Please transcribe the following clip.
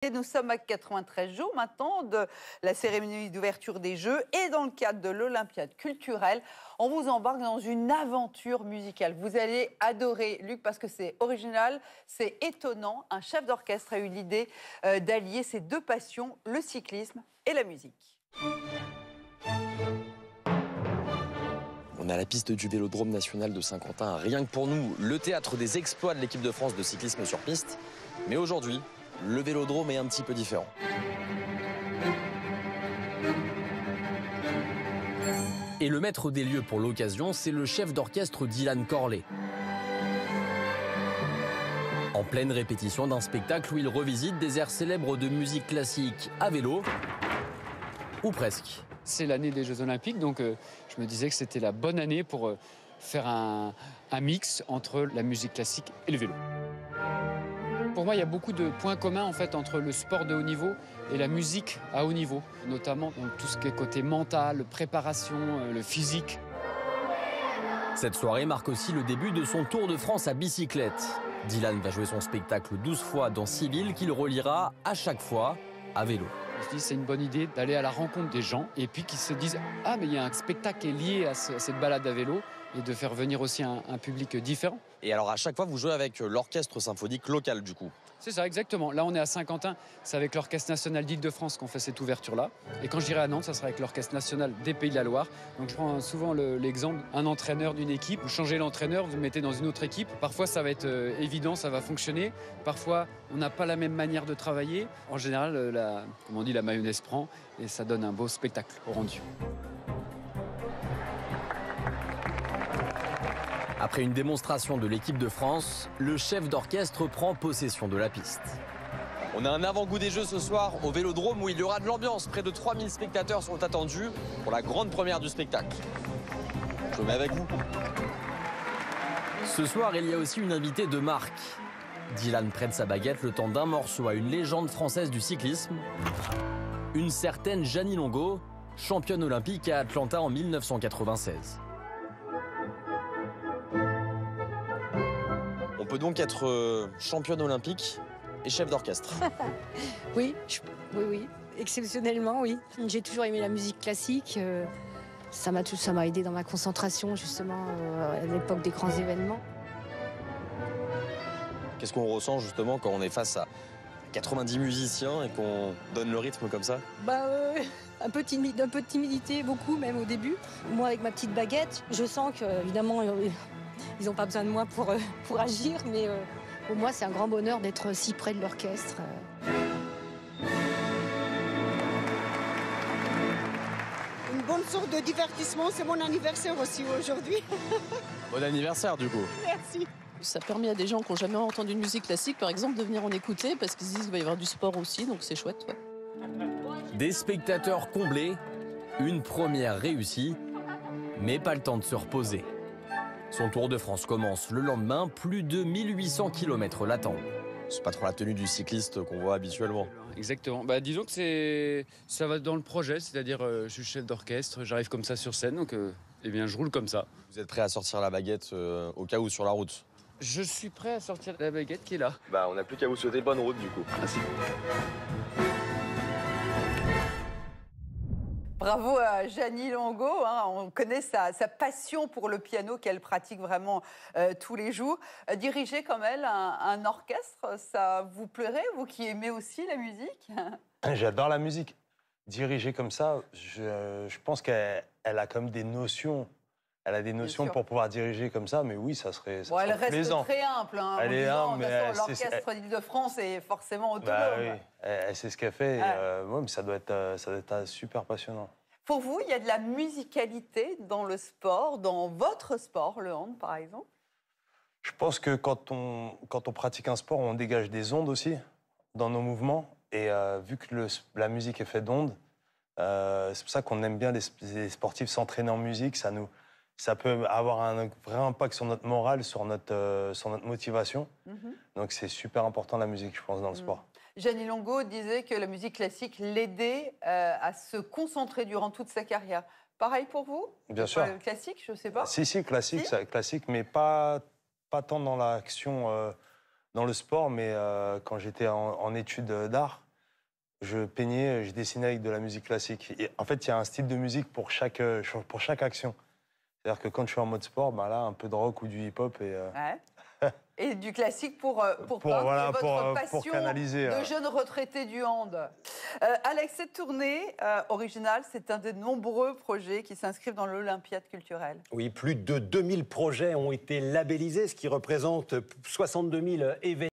Et nous sommes à 93 jours maintenant de la cérémonie d'ouverture des Jeux et dans le cadre de l'Olympiade culturelle, on vous embarque dans une aventure musicale. Vous allez adorer, Luc, parce que c'est original, c'est étonnant. Un chef d'orchestre a eu l'idée d'allier ces deux passions, le cyclisme et la musique. On est à la piste du Vélodrome national de Saint-Quentin. Rien que pour nous, le théâtre des exploits de l'équipe de France de cyclisme sur piste. Mais aujourd'hui, le Vélodrome est un petit peu différent. Et le maître des lieux pour l'occasion, c'est le chef d'orchestre Dylan Corley. En pleine répétition d'un spectacle où il revisite des airs célèbres de musique classique à vélo, ou presque. C'est l'année des Jeux Olympiques, donc je me disais que c'était la bonne année pour faire un mix entre la musique classique et le vélo. Pour moi, il y a beaucoup de points communs en fait, entre le sport de haut niveau et la musique à haut niveau, notamment dans tout ce qui est côté mental, préparation, le physique. Cette soirée marque aussi le début de son Tour de France à bicyclette. Dylan va jouer son spectacle 12 fois dans 6 villes qu'il reliera à chaque fois à vélo. Je me dis c'est une bonne idée d'aller à la rencontre des gens et puis qu'ils se disent « Ah, mais il y a un spectacle qui est lié à cette balade à vélo » et de faire venir aussi un public différent. Et alors à chaque fois, vous jouez avec l'orchestre symphonique local du coup? C'est ça, exactement. Là, on est à Saint-Quentin, c'est avec l'Orchestre national d'Île-de-France qu'on fait cette ouverture-là. Et quand j'irai à Nantes, ça sera avec l'Orchestre national des Pays de la Loire. Donc je prends souvent l'exemple, un entraîneur d'une équipe, vous changez l'entraîneur, vous le mettez dans une autre équipe. Parfois, ça va être évident, ça va fonctionner. Parfois, on n'a pas la même manière de travailler. En général, comme on dit, la mayonnaise prend et ça donne un beau spectacle au rendu. Après une démonstration de l'équipe de France, le chef d'orchestre prend possession de la piste. On a un avant-goût des Jeux ce soir au Vélodrome où il y aura de l'ambiance. Près de 3000 spectateurs sont attendus pour la grande première du spectacle. Je me mets avec vous. Ce soir, il y a aussi une invitée de marque. Dylan prête sa baguette le temps d'un morceau à une légende française du cyclisme, une certaine Jeannie Longo, championne olympique à Atlanta en 1996. On peut donc être championne olympique et chef d'orchestre. Oui, oui, exceptionnellement, oui. J'ai toujours aimé la musique classique. Ça m'a aidé dans ma concentration, justement, à l'époque des grands événements. Qu'est-ce qu'on ressent, justement, quand on est face à 90 musiciens et qu'on donne le rythme comme ça? Un peu de timidité, beaucoup, même au début. Moi, avec ma petite baguette, je sens qu'évidemment, ils n'ont pas besoin de moi pour agir, mais pour moi, c'est un grand bonheur d'être si près de l'orchestre. Une bonne sorte de divertissement, c'est mon anniversaire aussi aujourd'hui. Bon anniversaire, du coup. Merci. Ça permet à des gens qui n'ont jamais entendu de musique classique, par exemple, de venir en écouter, parce qu'ils se disent qu'il va y avoir du sport aussi, donc c'est chouette. Ouais. Des spectateurs comblés, une première réussie, mais pas le temps de se reposer. Son Tour de France commence le lendemain, plus de 1800 km l'attendent. C'est pas trop la tenue du cycliste qu'on voit habituellement. Exactement. Disons que ça va dans le projet, c'est-à-dire je suis chef d'orchestre, j'arrive comme ça sur scène, donc je roule comme ça. Vous êtes prêt à sortir la baguette au cas où sur la route? Je suis prêt à sortir la baguette qui est là. On n'a plus qu'à vous souhaiter bonne route du coup. Merci. Bravo à Jeannie Longo, hein. On connaît sa passion pour le piano qu'elle pratique vraiment tous les jours. Diriger comme elle un orchestre, ça vous plairait, vous qui aimez aussi la musique? J'adore la musique. Diriger comme ça, je pense qu'elle a comme des notions. Elle a des notions pour pouvoir diriger comme ça, mais oui, ça serait plaisant. Elle reste très humble. Hein, elle est humble, mais l'orchestre d'Île-de-France est forcément autonome. Oui. Elle sait ce qu'elle fait. Mais ça doit être super passionnant. Pour vous, il y a de la musicalité dans le sport, dans votre sport, le hand, par exemple? Je pense que quand on pratique un sport, on dégage des ondes aussi dans nos mouvements. Et vu que la musique est faite d'ondes, c'est pour ça qu'on aime bien les sportifs s'entraîner en musique. Ça peut avoir un vrai impact sur notre morale, sur notre motivation. Donc c'est super important la musique, je pense, dans le sport. Jeannie Longo disait que la musique classique l'aidait à se concentrer durant toute sa carrière. Pareil pour vous? Bien sûr. Classique, je ne sais pas. Si, classique, si? Classique, mais pas tant dans l'action, dans le sport, mais quand j'étais en études d'art, je peignais, je dessinais avec de la musique classique. Et en fait, il y a un style de musique pour chaque action. C'est-à-dire que quand je suis en mode sport, bah là, un peu de rock ou du hip-hop et... Et du classique pour voilà, votre passion pour canaliser, de jeune retraité du hand. Alex, cette tournée originale, c'est un des nombreux projets qui s'inscrivent dans l'Olympiade culturelle. Oui, plus de 2000 projets ont été labellisés, ce qui représente 62 000 événements.